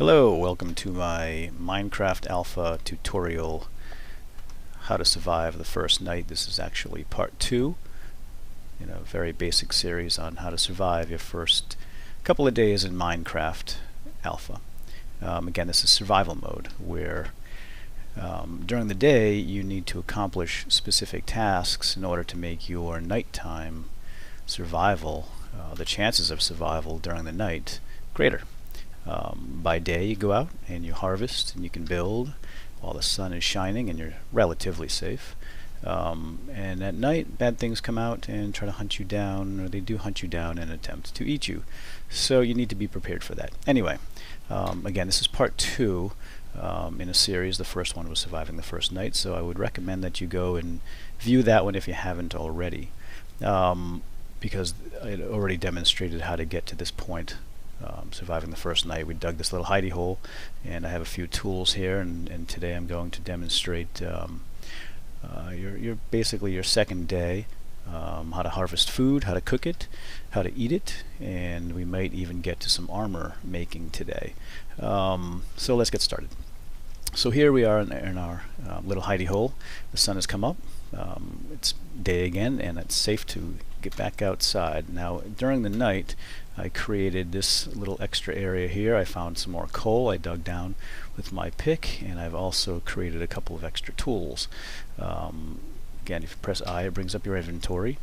Hello, welcome to my Minecraft Alpha tutorial, how to survive the first night. This is actually part 2 in a very basic series on how to survive your first couple of days in Minecraft Alpha. Again, this is survival mode, where during the day you need to accomplish specific tasks in order to make your nighttime survival, the chances of survival during the night, greater. By day you go out and you harvest and you can build while the sun is shining and you're relatively safe. And at night bad things come out and try to hunt you down, or they do hunt you down and attempt to eat you. So you need to be prepared for that. Anyway, again, this is part 2 in a series. The first one was surviving the first night, so I would recommend that you go and view that one if you haven't already, because it already demonstrated how to get to this point. Surviving the first night, we dug this little hidey hole, and I have a few tools here, and today I'm going to demonstrate basically your second day, how to harvest food, how to cook it, how to eat it, and we might even get to some armor making today. So let's get started. So here we are in our little hidey hole. The sun has come up. It's day again, and it's safe to get back outside. Now during the night I created this little extra area here. I found some more coal. I dug down with my pick, and I've also created a couple of extra tools. Again, if you press I, it brings up your inventory.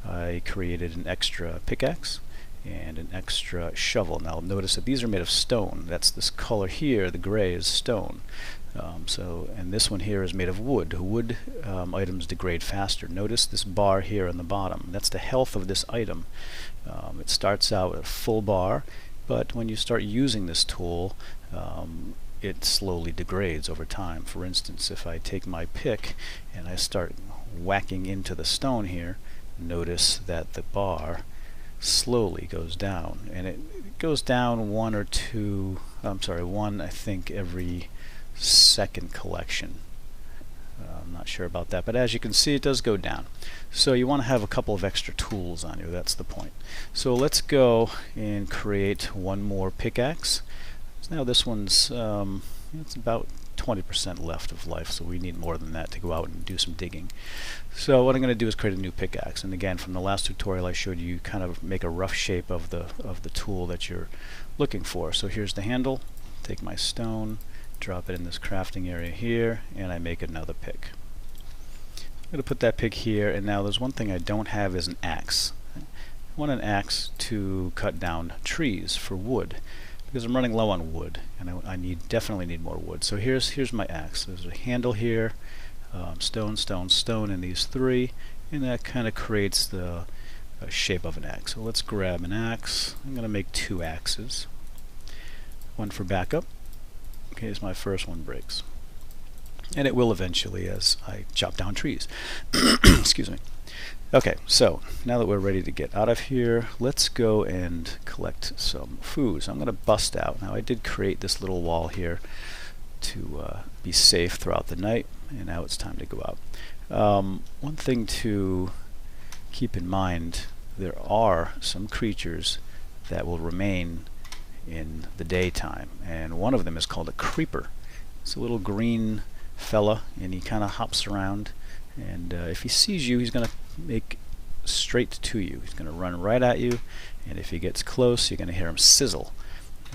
I created an extra pickaxe and an extra shovel. Now notice that these are made of stone. That's this color here, the gray, is stone. And this one here is made of wood. Wood items degrade faster. Notice this bar here on the bottom. That's the health of this item. It starts out at a full bar, but when you start using this tool, it slowly degrades over time. For instance, if I take my pick and I start whacking into the stone here, notice that the bar slowly goes down, and it goes down one, I think, every second collection. I'm not sure about that, but as you can see, it does go down. So you want to have a couple of extra tools on you. That's the point. So let's go and create one more pickaxe. So now this one's it's about 20% left of life, so we need more than that to go out and do some digging. So what I'm going to do is create a new pickaxe, and again, from the last tutorial I showed you kind of make a rough shape of the tool that you're looking for. So here's the handle. Take my stone, drop it in this crafting area here, and I make another pick. I'm going to put that pick here, and now there's one thing I don't have is an axe. I want an axe to cut down trees for wood, because I'm running low on wood, and I definitely need more wood. So here's my axe. There's a handle here, stone, stone, stone, and these three, and that kind of creates the shape of an axe. So let's grab an axe. I'm going to make 2 axes, one for backup, in case my first one breaks. And it will eventually as I chop down trees. Excuse me. Okay, so now that we're ready to get out of here, let's go and collect some food. So I'm going to bust out. Now I did create this little wall here to be safe throughout the night, and now it's time to go out. One thing to keep in mind, there are some creatures that will remain in the daytime, and one of them is called a creeper. It's a little green fella, and he kind of hops around, and if he sees you, he's going to make straight to you. He's going to run right at you, and if he gets close, you're going to hear him sizzle,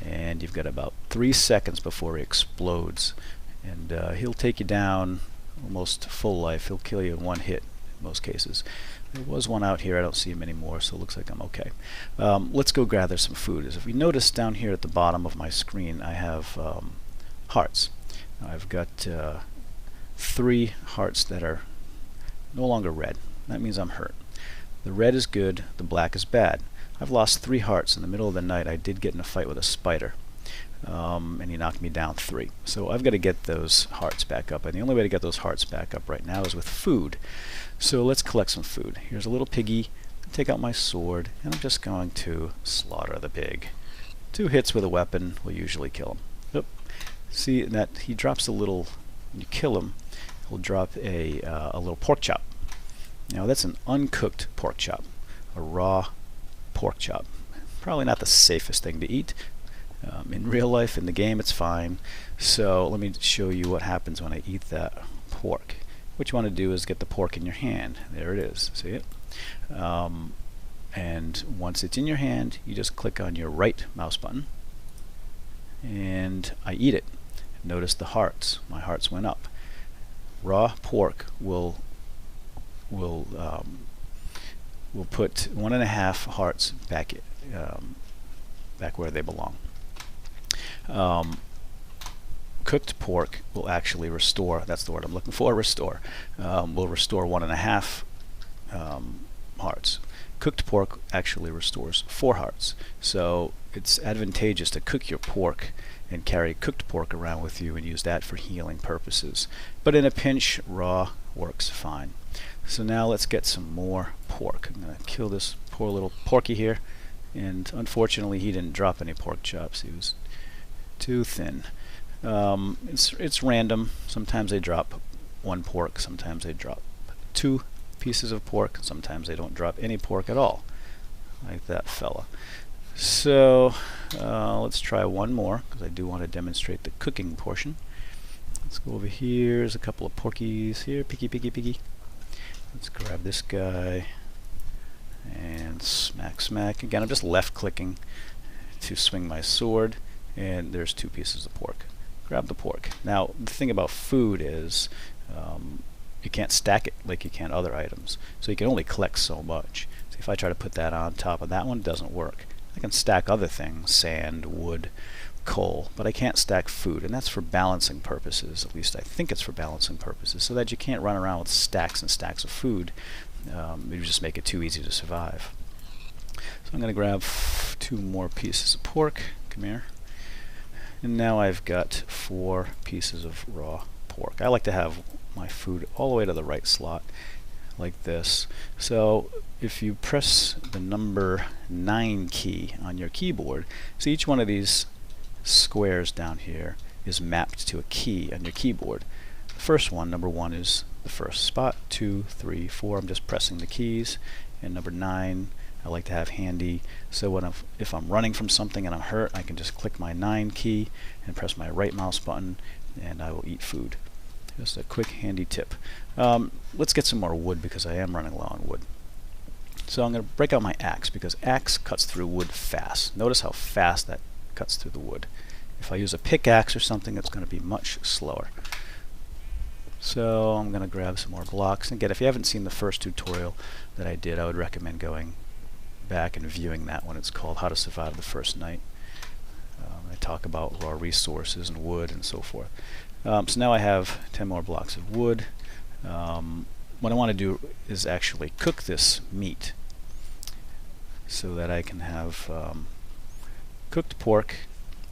and you've got about 3 seconds before he explodes, and he'll take you down almost full life. He'll kill you in one hit in most cases. There was one out here. I don't see him anymore, so it looks like I'm okay. Let's go gather some food. As if we notice down here at the bottom of my screen, I have hearts. I've got 3 hearts that are no longer red. That means I'm hurt. The red is good, the black is bad. I've lost 3 hearts in the middle of the night. I did get in a fight with a spider, and he knocked me down 3. So I've got to get those hearts back up, and the only way to get those hearts back up right now is with food. So let's collect some food. Here's a little piggy. Take out my sword, and I'm just going to slaughter the pig. 2 hits with a weapon will usually kill him. Oop. See that he drops a little, when you kill him, he'll drop a little pork chop. Now that's an uncooked pork chop, a raw pork chop. Probably not the safest thing to eat, In real life, in the game, it's fine. So let me show you what happens when I eat that pork. What you want to do is get the pork in your hand. There it is. See it? And once it's in your hand, you just click on your right mouse button, and I eat it. Notice the hearts. My hearts went up. Raw pork will put 1.5 hearts back back where they belong. Cooked pork will actually restore. That's the word I'm looking for. Restore. Will restore 1.5 hearts. Cooked pork actually restores 4 hearts. So it's advantageous to cook your pork and carry cooked pork around with you and use that for healing purposes. But in a pinch, raw works fine. So now let's get some more pork. I'm going to kill this poor little porky here, and unfortunately he didn't drop any pork chops. He was too thin. It's random. Sometimes they drop 1 pork, sometimes they drop 2 pieces of pork, sometimes they don't drop any pork at all, like that fella. So let's try one more, because I do want to demonstrate the cooking portion. Let's go over here. There's a couple of porkies here. Piggy. Let's grab this guy and smack. Again, I'm just left clicking to swing my sword, and there's 2 pieces of pork. Grab the pork. Now the thing about food is you can't stack it like you can other items, so you can only collect so much. So if I try to put that on top of that one, it doesn't work. I can stack other things, sand, wood, coal, but I can't stack food, and that's for balancing purposes. At least I think it's for balancing purposes, so that you can't run around with stacks and stacks of food. It would just make it too easy to survive. So I'm going to grab 2 more pieces of pork. Come here. And now I've got 4 pieces of raw pork. I like to have my food all the way to the right slot, like this. So if you press the number 9 key on your keyboard, so each one of these squares down here is mapped to a key on your keyboard. The first one, number 1, is the first spot. 2, 3, 4, I'm just pressing the keys. And number 9 I like to have handy, so if I'm running from something and I'm hurt, I can just click my 9 key and press my right mouse button, and I will eat food. Just a quick handy tip. Let's get some more wood, because I am running low on wood. So I'm going to break out my axe, because axe cuts through wood fast. Notice how fast that cuts through the wood. If I use a pickaxe or something, it's going to be much slower. So I'm going to grab some more blocks. And again, if you haven't seen the first tutorial that I did, I would recommend going back and viewing that one. It's called How to Survive the First Night. I talk about raw resources and wood and so forth. So now I have 10 more blocks of wood. What I want to do is actually cook this meat so that I can have cooked pork,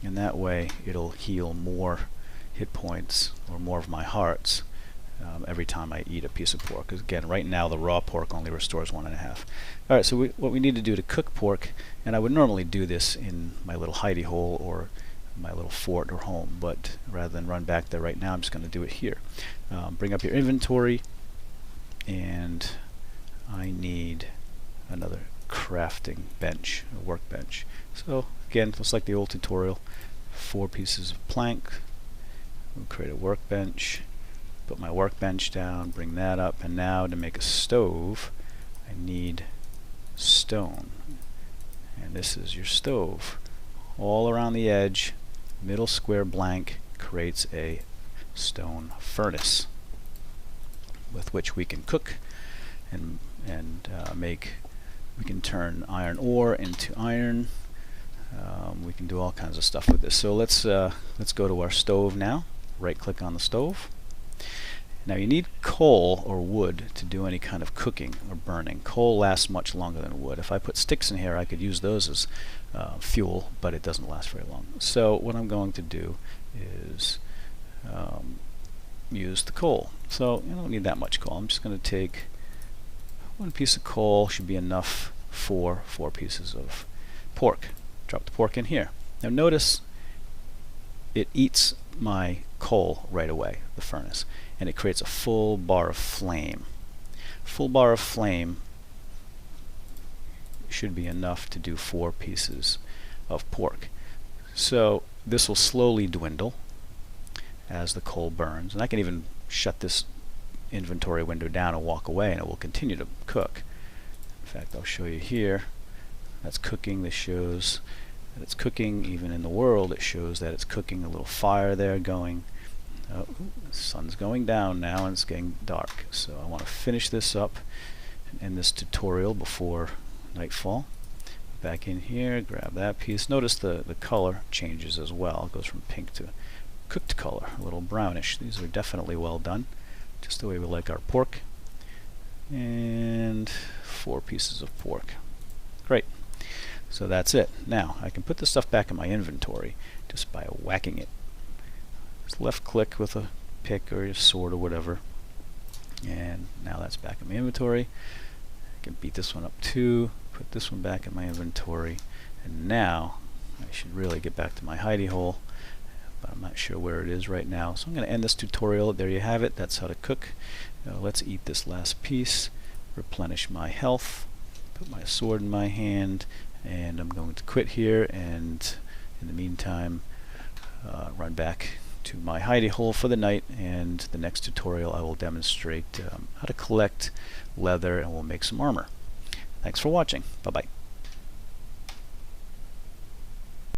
and that way it'll heal more hit points or more of my hearts every time I eat a piece of pork. 'Cause again, right now the raw pork only restores 1.5. Alright, so what we need to do to cook pork, and I would normally do this in my little hidey hole or my little fort or home, but rather than run back there right now, I'm just going to do it here. Bring up your inventory, and I need another crafting bench, a workbench. So again, just like the old tutorial, 4 pieces of plank. We'll create a workbench, put my workbench down, bring that up, and now to make a stove I need stone, and this is your stove. All around the edge, middle square blank creates a stone furnace with which we can cook and we can turn iron ore into iron. We can do all kinds of stuff with this. So let's go to our stove now. Right click on the stove. Now you need coal or wood to do any kind of cooking or burning. Coal lasts much longer than wood. If I put sticks in here, I could use those as fuel, but it doesn't last very long. So what I'm going to do is use the coal. So I don't need that much coal. I'm just going to take 1 piece of coal, should be enough for 4 pieces of pork. Drop the pork in here. Now notice it eats my coal right away, the furnace, and it creates a full bar of flame. Full bar of flame should be enough to do 4 pieces of pork. So this will slowly dwindle as the coal burns, and I can even shut this inventory window down and walk away and it will continue to cook. In fact, I'll show you here. That's cooking. This shows that it's cooking. Even in the world it shows that it's cooking. A little fire there going. Oh, the sun's going down now and it's getting dark, so I want to finish this up and end this tutorial before nightfall. Back in here, grab that piece. Notice the color changes as well. It goes from pink to cooked color, a little brownish. These are definitely well done, just the way we like our pork. And 4 pieces of pork. Great. So that's it. Now I can put the stuff back in my inventory just by whacking it. Just left click with a pick or a sword or whatever, and now that's back in my inventory. I can beat this one up too, put this one back in my inventory, and now I should really get back to my hidey hole, but I'm not sure where it is right now. So I'm going to end this tutorial. There you have it. That's how to cook. Let's eat this last piece, replenish my health, put my sword in my hand, and I'm going to quit here, and in the meantime run back to my hidey hole for the night, and the next tutorial I will demonstrate how to collect leather and we'll make some armor. Thanks for watching. Bye bye.